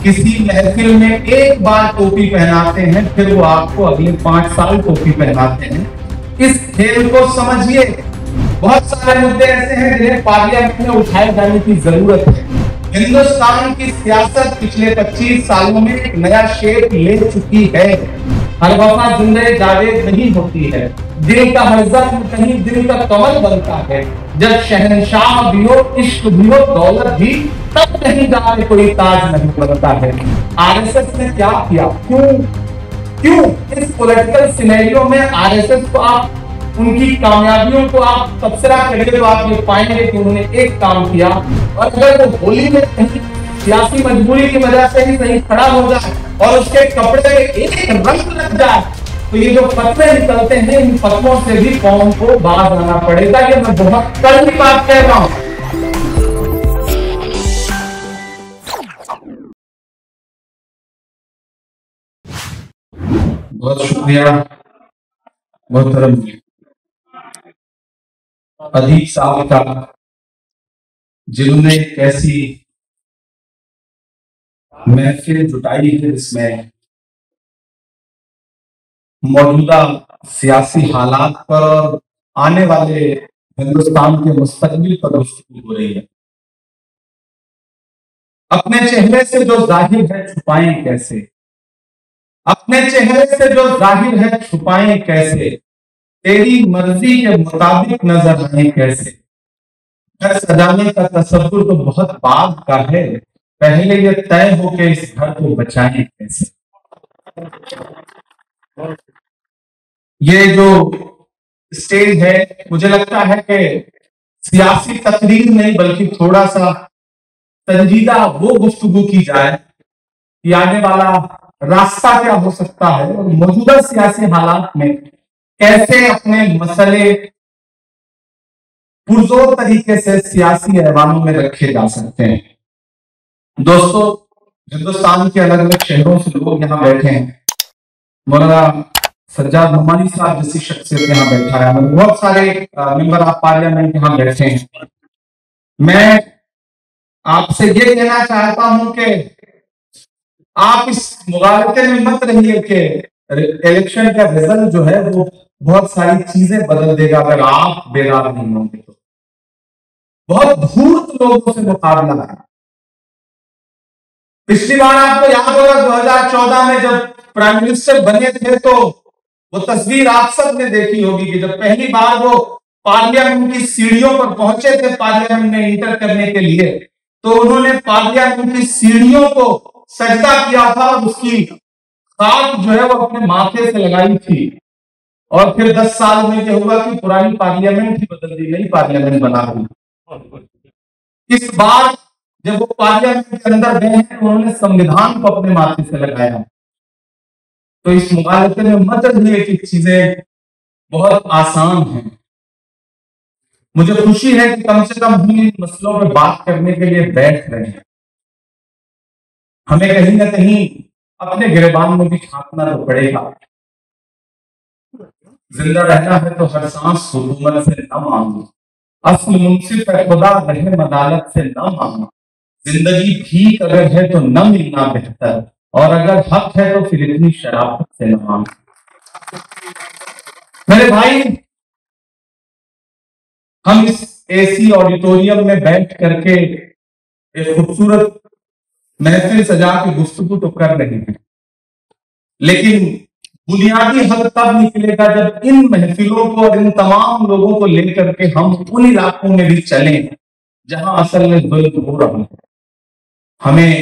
किसी महफिल में एक बार टोपी पहनाते हैं, फिर वो आपको अगले 5 साल टोपी पहनाते हैं। इस खेल को समझिए। बहुत सारे मुद्दे ऐसे हैं जिन्हें पार्लियामेंट में उठाए जाने की जरूरत है। हिंदुस्तान की सियासत पिछले 25 सालों में एक नया शेप ले चुकी है। हर वफा जिंदगी जावेद नहीं होती है। दिल का हर जख्म कहीं दिल का कमल बनता है। जब शहंशाह भी हो, इश्क भी हो, दौलत भी, तब कहीं जाके कोई ताज नहीं बनता है। आरएसएस ने क्या किया? क्यों इस पॉलिटिकल सिनेरियो में आरएसएस को आप उनकी कामयाबियों को आप तबसरा करेंगे तो आप ये पाएंगे कि उन्होंने एक काम किया, और अगर वो होली में कहीं सियासी मजबूरी की वजह से ही सही खड़ा हो जाए और उसके कपड़े में एक रंग लग जाए, तो ये जो फतवे निकलते हैं, इन फतवों से भी कौम को बाज आना पड़ेगा। ये मैं बहुत कड़वी बात कह रहा हूं। बहुत शुक्रिया मोहतरम अदीब साहब का, जिन्होंने एक ऐसी महफिल जुटाई है जिसमें मौजूदा सियासी हालात पर और आने वाले हिंदुस्तान के मुस्तकबिल पर गुफ्तगू हो रही है। अपने चेहरे से जो जाहिर है छुपाएं कैसे, अपने चेहरे से जो जाहिर है छुपाएं कैसे, तेरी मर्जी के मुताबिक नजर आए कैसे। घर सजाने का तसव्वुर तो बहुत बाद का है, पहले ये तय हो के इस घर को बचाएं कैसे। ये जो स्टेज है, मुझे लगता है कि सियासी तकरीर नहीं बल्कि थोड़ा सा संजीदा वो गुफ्तगू की जाए कि आने वाला रास्ता क्या हो सकता है और मौजूदा सियासी हालात में कैसे अपने मसले पुरजोर तरीके से सियासी ऐवानों में रखे जा सकते हैं। दोस्तों, हिंदुस्तान के अलग अलग शहरों से लोग यहाँ बैठे हैं। मौलाना सज्जाद नुमानी साहब जैसी शख्सियत यहाँ बैठा है, बहुत सारे मेंबर ऑफ पार्लियामेंट यहाँ बैठे हैं। मैं आपसे ये कहना चाहता हूं कि आप इस मुगालते में मत रहिए कि इलेक्शन का रिजल्ट जो है वो बहुत सारी चीजें बदल देगा अगर आप बेदार नहीं होंगे तो। बहुत धूर्त लोगों से मुकाबला है। पिछली बार आपको याद होगा 2014 में जब प्राइम मिनिस्टर बने थे तो वो तस्वीर आप सब ने देखी होगी कि जब पहली बार वो पार्लियामेंट की सीढ़ियों पर पहुंचे थे पार्लियामेंट में इंटर करने के लिए, तो उन्होंने पार्लियामेंट की सीढ़ियों को सजदा किया था और उसकी खाक जो है वो अपने माथे से लगाई थी। और फिर 10 साल में यह हुआ कि पुरानी पार्लियामेंट ही बदल दी, नई पार्लियामेंट बना दी। इस बार जब वो पार्लियामेंट के अंदर गए हैं तो उन्होंने संविधान को अपने माथे से लगाया। तो इस मुकाबले में मत रहिए कि चीजें बहुत आसान हैं। मुझे खुशी है कि कम से कम हम इन मसलों पर बात करने के लिए बैठ रहे हैं। हमें कहीं ना कहीं अपने गिरबान में भी झांकना तो पड़ेगा। जिंदा रहना है तो हर सांस हुकूमत से न मांगो, असल मुंसिफ है खुदा रहम अदालत से न मांगो। जिंदगी भीख अगर है तो न मिलना बेहतर, और अगर हक है तो फिर इतनी शराफत से न मांगो। मेरे भाई, हम इस एसी ऑडिटोरियम में बैठ करके एक खूबसूरत महफिल सजा के गुफ्तगू तो कर रहे हैं, लेकिन बुनियादी हल तब निकलेगा जब इन महफिलों को और इन तमाम लोगों को लेकर के हम उन इलाकों में भी चलें जहां असल में जुल्म हो रहा है। हमें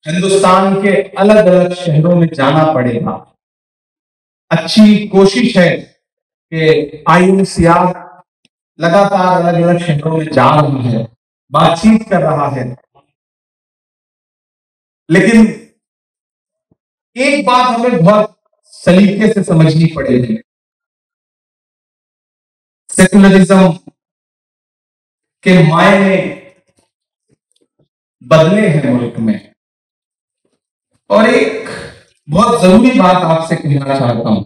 हिंदुस्तान के अलग अलग शहरों में जाना पड़ेगा। अच्छी कोशिश है कि आईयूसीआर लगातार अलग अलग शहरों में जा रहा है, बातचीत कर रहा है, लेकिन एक बात हमें बहुत सलीके से समझनी पड़ेगी। सेकुलरिज्म के मायने बदले हैं मुल्क में, और एक बहुत जरूरी बात आपसे कहना चाहता हूं,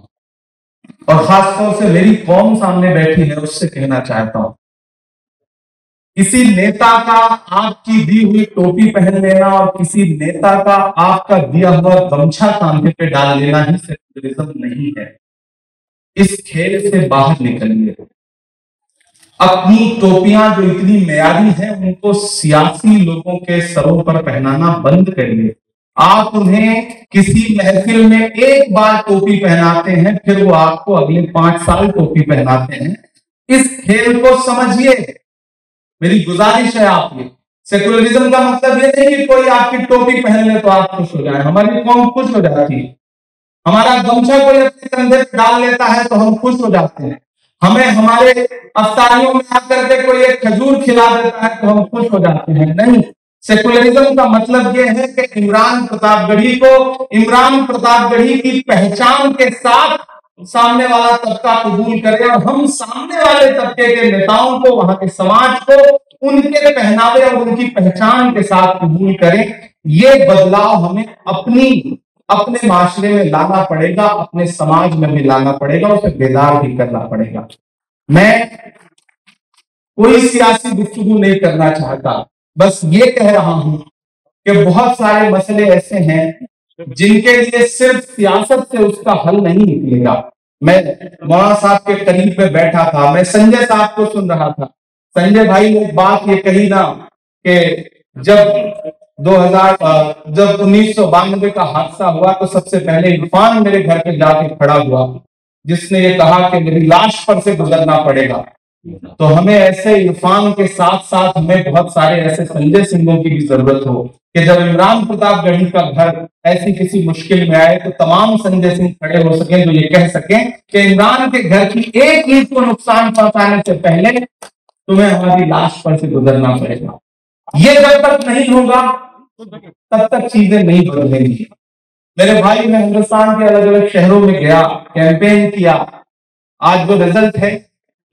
और खासतौर से मेरी कौम सामने बैठी है उससे कहना चाहता हूं। किसी नेता का आपकी दी हुई टोपी पहन लेना और किसी नेता का आपका दिया हुआ गमछा कांधे पे डाल लेना ही सेक्युलरिज्म नहीं है। इस खेल से बाहर निकलिए। अपनी टोपियां जो इतनी म्यारी हैं उनको सियासी लोगों के सरों पर पहनाना बंद करिए। आप उन्हें किसी महफिल में एक बार टोपी पहनाते हैं, फिर वो आपको अगले 5 साल टोपी पहनाते हैं। इस खेल को समझिए, मेरी गुजारिश है आपकी। सेकुलरिज्म का मतलब ये नहीं कि कोई आपकी टोपी पहन ले तो आप खुश हो जाए। हमारी कौम खुश हो जाती है। हमारा गमछा कोई अपने कंधे पे डाल लेता है तो हम खुश हो जाते हैं। हमें हमारे अफ्तारियों में आकर के कोई एक खजूर खिला देता है तो हम खुश हो जाते हैं। नहीं, सेकुलरिज्म का मतलब यह है कि इमरान प्रतापगढ़ी को इमरान प्रतापगढ़ी की पहचान के साथ सामने वाला तबका कबूल करे और हम सामने वाले तबके के नेताओं को, वहां के समाज को उनके पहनावे और उनकी पहचान के साथ कबूल करें। ये बदलाव हमें अपने माशरे में लाना पड़ेगा, अपने समाज में भी लाना पड़ेगा, उसे बेदार भी करना पड़ेगा। मैं कोई सियासी गुफ्तगू नहीं करना चाहता, बस ये कह रहा हूं कि बहुत सारे मसले ऐसे हैं जिनके लिए सिर्फ सियासत से उसका हल नहीं निकलेगा। मैं मौलाना साहब के करीब में बैठा था, मैं संजय साहब को सुन रहा था। संजय भाई ने बात ये कही ना कि जब 1992 का हादसा हुआ तो सबसे पहले इरफान मेरे घर पे जाके खड़ा हुआ, जिसने ये कहा कि मेरी लाश पर से गुजरना पड़ेगा। तो हमें ऐसे इरफान के साथ साथ हमें बहुत सारे ऐसे संजय सिंहों की भी जरूरत हो कि जब इमरान प्रतापगढ़ी का घर ऐसी किसी मुश्किल में आए तो तमाम संजय सिंह खड़े हो सके, जो ये कह सकें कि इमरान के घर की एक ईंट को नुकसान पहुंचाने से पहले तुम्हें हमारी लाश पर से गुजरना पड़ेगा। ये जब तक नहीं होगा तब तक चीजें नहीं बदलेंगी। मेरे भाई, मैं हिंदुस्तान के अलग अलग शहरों में गया, कैंपेन किया। आज जो रिजल्ट है,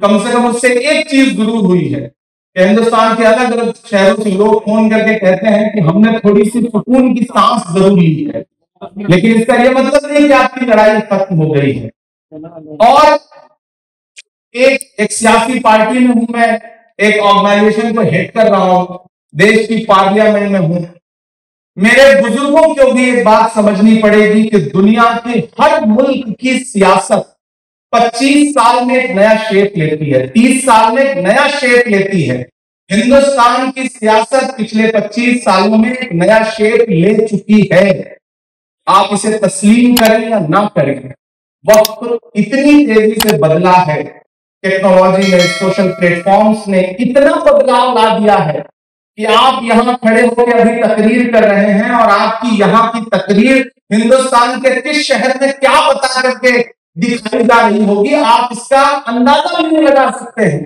कम से कम उससे एक चीज जरूर हुई है कि हिंदुस्तान के अलग अलग शहरों से लोग फोन करके कहते हैं कि हमने थोड़ी सी सुकून की सांस जरूर ली है, लेकिन इसका यह मतलब नहीं कि आपकी लड़ाई खत्म हो गई है। और एक सियासी पार्टी में हूं मैं, एक ऑर्गेनाइजेशन को हेड कर रहा हूं, देश की पार्लियामेंट में हूं। मेरे बुजुर्गों को भी एक बात समझनी पड़ेगी कि दुनिया के हर मुल्क की सियासत 25 साल में एक नया शेप लेती है, 30 साल में एक नया शेप लेती है। हिंदुस्तान की सियासत पिछले 25 सालों में एक नया शेप ले चुकी है। आप इसे तस्लीम करें या ना करें, वक्त इतनी तेजी से बदला है, टेक्नोलॉजी ने, सोशल प्लेटफॉर्म्स ने इतना बदलाव ला दिया है कि आप यहां खड़े होकर अभी तकरीर कर रहे हैं और आपकी यहां की तकरीर हिंदुस्तान के किस शहर में क्या बता करके दिखाई जा रही होगी, आप इसका अंदाजा भी नहीं लगा सकते हैं।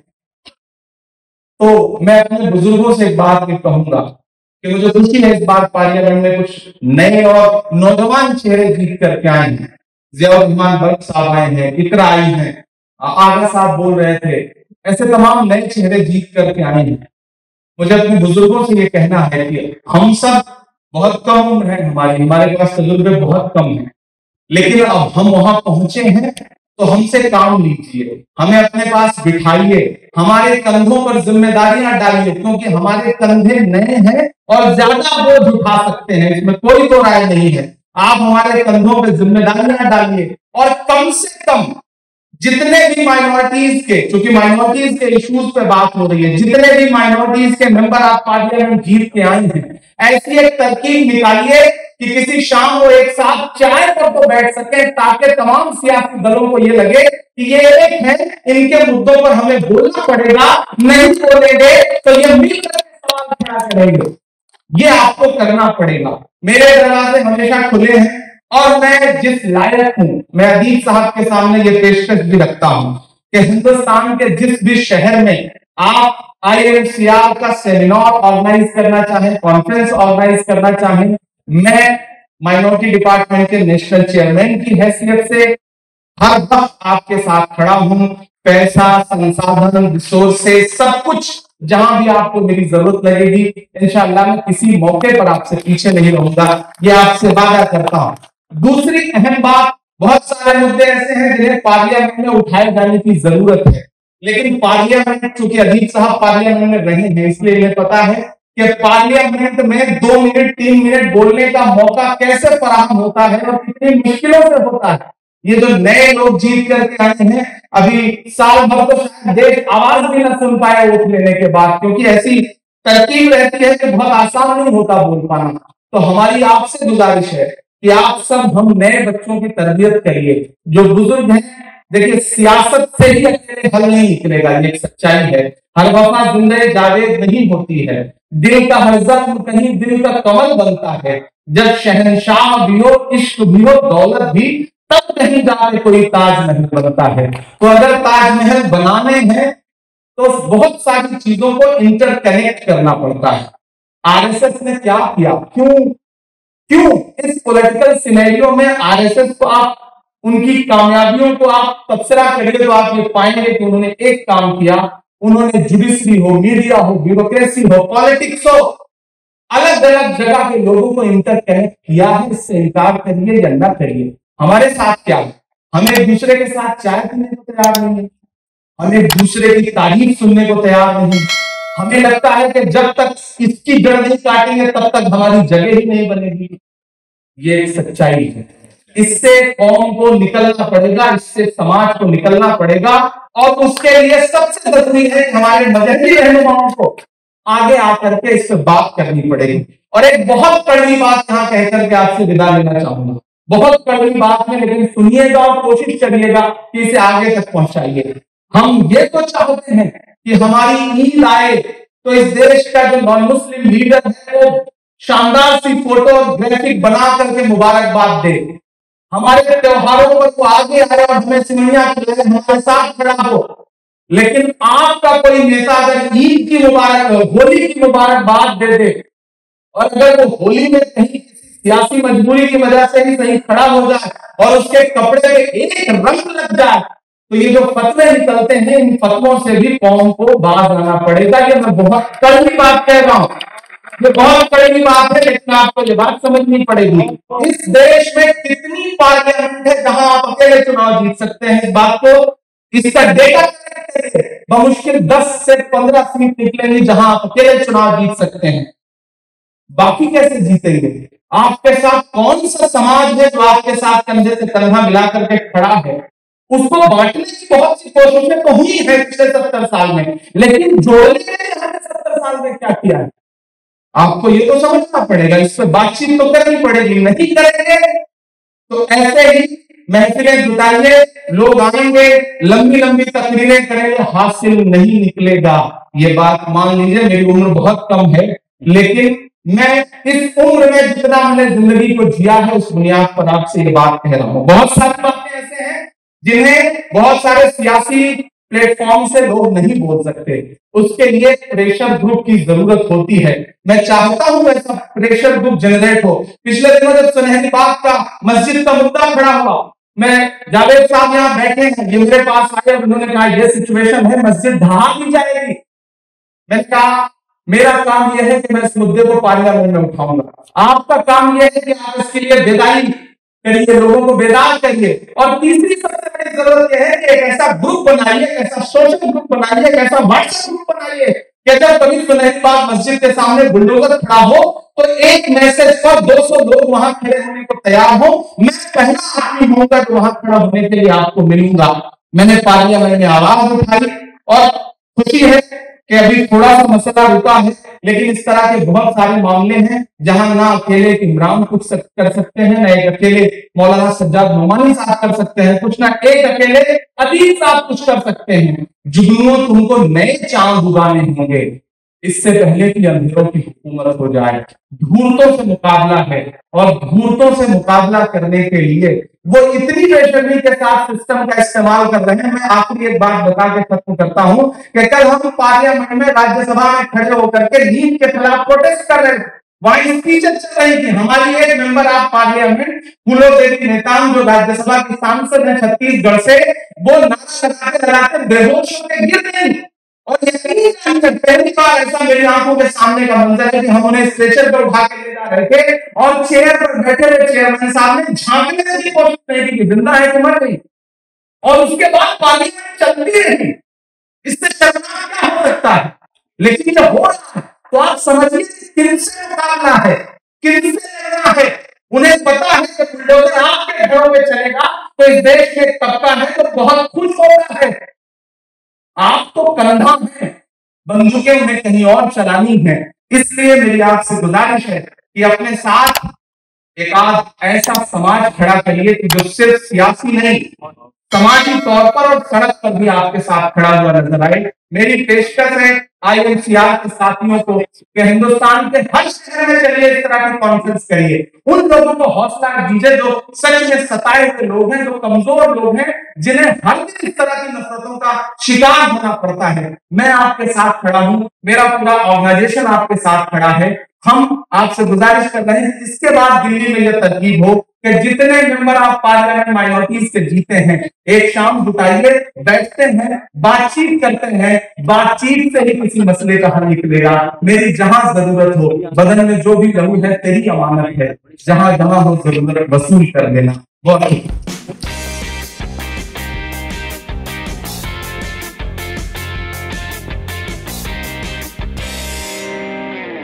तो मैं अपने बुजुर्गों से एक बात भी कहूंगा कि मुझे खुशी है इस बार पार्लियामेंट में कुछ नए और नौजवान चेहरे जीत करके आए हैं। जियाउर-रहमान बल्ख साहब आए हैं, इकरा आई हैं, आगा साहब बोल रहे थे, ऐसे तमाम नए चेहरे जीत करके आए हैं। मुझे अपने बुजुर्गों से ये कहना है कि हम सब बहुत कम उम्र है, हमारे पास तजुर्बे बहुत कम है, लेकिन अब हम वहां पहुंचे हैं तो हमसे काम लीजिए, हमें अपने पास बिठाइए, हमारे कंधों पर जिम्मेदारियां डालिए, क्योंकि हमारे कंधे नए हैं और ज्यादा बोझ उठा सकते हैं, इसमें कोई तो राय नहीं है। आप हमारे कंधों पर जिम्मेदारियां डालिए और कम से कम जितने भी माइनॉरिटीज के, क्योंकि माइनॉरिटीज के इश्यूज पे बात हो रही है, जितने भी माइनॉरिटीज के मेंबर आप पार्लियामेंट जीत के आए हैं, ऐसी एक तरकीब निकालिए कि किसी शाम को एक साथ चाय पर तो बैठ सके, ताकि तमाम सियासी दलों को ये लगे कि ये एक है, इनके मुद्दों पर हमें बोलना पड़ेगा, नहीं बोलेंगे तो ये मिलकर सवाल खड़ा करेंगे। ये आपको करना पड़ेगा। मेरे दरवाजे हमेशा खुले हैं और मैं जिस लायक हूं, मैं अदीब साहब के सामने ये पेशकश भी रखता हूं कि हिंदुस्तान के जिस भी शहर में आप IMCR का सेमिनार ऑर्गेनाइज करना चाहें, कॉन्फ्रेंस ऑर्गेनाइज करना चाहें, मैं माइनॉरिटी डिपार्टमेंट के नेशनल चेयरमैन की हैसियत से हर वक्त आपके साथ खड़ा हूं। पैसा, संसाधन, रिसोर्सेस, सब कुछ जहां भी आपको मेरी जरूरत लगेगी, इंशाअल्लाह मैं किसी मौके पर आपसे पीछे नहीं रहूंगा, ये आपसे वादा करता हूं। दूसरी अहम बात, बहुत सारे मुद्दे ऐसे हैं जिन्हें पार्लियामेंट में उठाए जाने की जरूरत है। लेकिन पार्लियामेंट, चूंकि अजीत साहब पार्लियामेंट में रहे हैं, इसलिए इन्हें पता है कि पार्लियामेंट में 2 मिनट 3 मिनट बोलने का मौका कैसे फराहम होता है और कितनी मुश्किलों से होता है। ये जो नए लोग जीत करके आए हैं, अभी साल भर तो शायद देश आवाज भी ना सुन पाए वोट लेने के बाद, क्योंकि ऐसी तरकीब रहती है कि बहुत आसान नहीं होता बोल पाना। तो हमारी आपसे गुजारिश है कि आप सब हम नए बच्चों की तरबियत करिए। जो बुजुर्ग हैं, देखिए सियासत से ही अकेले हल नहीं निकलेगा, ये एक सच्चाई है। हर वफा जिंदगी जावेद नहीं होती है, दिल का हर जख्म कहीं दिल का कमल बनता है। जब शहंशाह भी हो, इश्क भी हो, दौलत भी, तब कहीं जाके कोई ताजमहल बनता है। तो अगर ताजमहल बनाने हैं तो बहुत सारी चीजों को इंटरकनेक्ट करना पड़ता है। आरएसएस ने क्या किया, क्यों क्यों इस पॉलिटिकल सिनेरियो में आरएसएस को आप, उनकी कामयाबियों को आप तबसरा करिए तो आप ये पाएंगे कि उन्होंने एक काम किया। उन्होंने जुडिशरी हो, मीडिया हो, ब्यूरोक्रेसी हो, पॉलिटिक्स हो, अलग अलग जगह के लोगों को इंटरकनेक्ट किया है। इससे इनकार करिए या ना करिए, हमारे साथ क्या है, हम एक दूसरे के साथ चाय पीने को तैयार नहीं है, हम एक दूसरे की तारीफ सुनने को तैयार नहीं। हमें लगता है कि जब तक इसकी जड़ नहीं काटेंगे तब तक हमारी जगह ही नहीं बनेगी। ये एक सच्चाई है। इससे कौम को निकलना पड़ेगा, इससे समाज को निकलना पड़ेगा, और उसके लिए सबसे जरूरी है कि हमारे मजहबी रहनुमाओं को आगे आकर के इस पर बात करनी पड़ेगी। और एक बहुत कड़वी बात यहां कहकर के आपसे विदा लेना चाहूंगा, बहुत कड़वी बात है, लेकिन सुनिएगा और कोशिश करिएगा कि इसे आगे तक पहुंचाइए। हम ये तो चाहते हैं कि हमारी ईद आए तो इस देश का जो नॉन मुस्लिम लीडर है वो शानदार सी फोटो ग्राफिक बना करके मुबारकबाद दे। हमारे त्योहारों पर वो आगे आए और हमें सिमरिया खिलाए, हमारे साथ खड़ा हो। लेकिन आपका कोई नेता अगर ईद की मुबारक, होली की मुबारकबाद दे दे, और अगर वो होली में कहीं सियासी मजबूरी की वजह से ही सही खड़ा हो जाए और उसके कपड़े में एक रंग लग जाए, तो ये जो फतवे निकलते हैं, इन फतवों से भी कौम को बाज आना पड़ेगा। ये मैं बहुत कड़वी बात कह रहा हूं, ये बहुत कड़वी बात है, लेकिन आपको ये बात समझनी पड़ेगी। इस देश में कितनी पार्लियामेंट है जहां आप अकेले चुनाव जीत सकते हैं, इस बात को, इसका डेटा बमुश्किल 10 से 15 सीट निकलेंगी जहां आप अकेले चुनाव जीत सकते हैं। बाकी कैसे जीतेंगे? आपके साथ कौन सा समाज है जो आपके साथ कंधे से कंधा मिला करके खड़ा है? उसको बांटने की बहुत सी कोशिशें तो हुई है पिछले 70 साल में, लेकिन जोड़ने के लिए हमने 70 साल में क्या किया है, आपको ये तो समझना पड़ेगा। इस पर बातचीत तो करनी पड़ेगी, नहीं करेंगे तो ऐसे ही महफिलें जुटाइए, लोग आएंगे, लंबी लंबी तकरीरें करेंगे, हासिल नहीं निकलेगा। ये बात मान लीजिए, मेरी उम्र बहुत कम है, लेकिन मैं इस उम्र में जितना मैंने जिंदगी को जिया है उस बुनियाद पर आपसे ये बात कह रहा हूं। बहुत सारी बातें ऐसे हैं जिन्हें बहुत सारे सियासी प्लेटफॉर्म से लोग नहीं बोल सकते, उसके लिए प्रेशर ग्रुप की जरूरत होती है। मैं चाहता हूं ऐसा प्रेशर ग्रुप जनरेट हो। पिछले दिनों जब सुनहरी बाग का मस्जिद का मुद्दा खड़ा हुआ, मैं, जावेद साहब यहाँ बैठे हैं, ये मेरे पास आए और उन्होंने कहा ये सिचुएशन है, मस्जिद ढहा दी जाएगी। मैंने कहा मेरा काम यह है कि मैं इस मुद्दे को पार्लियामेंट में उठाऊंगा, आपका काम यह है कि आप इसके लिए बेदारी करिए, लोगों को बेदार करिए। और तीसरी सबसे बड़ी जरूरत यह है कि एक ऐसा ग्रुप बनाइए, एक ऐसा सोशल ग्रुप बनाइए, एक ऐसा व्हाट्सएप ग्रुप बनाइए कि जब कभी सुनहरी बाग मस्जिद के सामने बुलडोजर खड़ा हो तो एक मैसेज पर 200 लोग वहां खड़े होने को तैयार हो। मैं पहला आदमी होऊंगा जो वहां खड़ा होने के लिए आपको मिलूंगा। मैंने पार्लियामेंट में आवाज उठाई और खुशी है कि अभी थोड़ा सा मसला रुका है, लेकिन इस तरह के बहुत सारे मामले हैं जहां ना अकेले इमरान कुछ कर सकते हैं, ना एक अकेले मौलाना सज्जाद नोमानी साहब कर सकते हैं कुछ, ना एक अकेले अदीब साहब कुछ कर सकते हैं। जुगनुओं, तुमको नए चांद उगाने होंगे, इससे पहले कि अंधेरों की हुकूमत हो जाए। धूर्तों से मुकाबला है, और धूर्तों से मुकाबला करने के लिए वो इतनी बेशर्मी के साथ सिस्टम का इस्तेमाल कर रहे हैं। मैं आखिरी एक बात बता के खत्म करता हूं कि कल हम पार्लियामेंट में, राज्यसभा में खड़े होकर के नीट के खिलाफ प्रोटेस्ट कर रहे थे, वहां स्पीचें चल रही थी। हमारी एक मेंबर ऑफ पार्लियामेंट फूलो देवी नेताम, जो राज्यसभा की सांसद है छत्तीसगढ़ से, वो नाच लगाते बेहोश होकर गिर गई। और यकीन जानकर पहली बार ऐसा मेरी आंखों के सामने का मंजर है कि हम उन्हें स्ट्रेचर पर उठा के ले जा रहे थे और चेयर पर बैठे हुए चेयरमैन साहब ने झांकने की कोशिश नहीं की, जिंदा है कि मर गई। और उसके बाद पार्लियामेंट चलती रही। इससे शर्मनाक क्या हो सकता है? लेकिन जब हो रहा है तो आप समझिए किनसे मुकाबला है, किनसे लड़ना है। उन्हें पता है कि बुलडोजर आपके घरों में चलेगा तो इस देश में तबका है तो बहुत खुश होता है। आप तो कंधा है, बंदूकें उन्हें कहीं और चलानी है। इसलिए मेरी आपसे गुजारिश है कि अपने साथ एक आध ऐसा समाज खड़ा करिए कि जो सिर्फ सियासी नहीं, समाजी तौर पर और सड़क पर भी आपके साथ खड़ा हुआ नजर आए। मेरी पेशकश है IMCR के साथियों को कि हिंदुस्तान के हर शहर में चलिए, इस तरह की कॉन्फ्रेंस करिए, उन लोगों को हौसला दीजिए जो सच में सताए हुए लोग हैं, जो कमजोर लोग हैं, जिन्हें हर दिन इस तरह की नफरतों का शिकार होना पड़ता है। मैं आपके साथ खड़ा हूं, मेरा पूरा ऑर्गेनाइजेशन आपके साथ खड़ा है। हम आपसे गुजारिश कर रहे हैं इसके बाद दिल्ली में यह तरकीब हो कि जितने मेंबर आप पार्लियामेंट माइनॉरिटीज के जीते हैं, एक शाम जुटाइए, बैठते हैं, बातचीत करते हैं, बातचीत से ही किसी मसले का हल निकलेगा। मेरी जहां जरूरत हो, बदन में जो भी लहू है तेरी अमानत है, जहां जहां हो जरूरत वसूल कर लेना। बहुत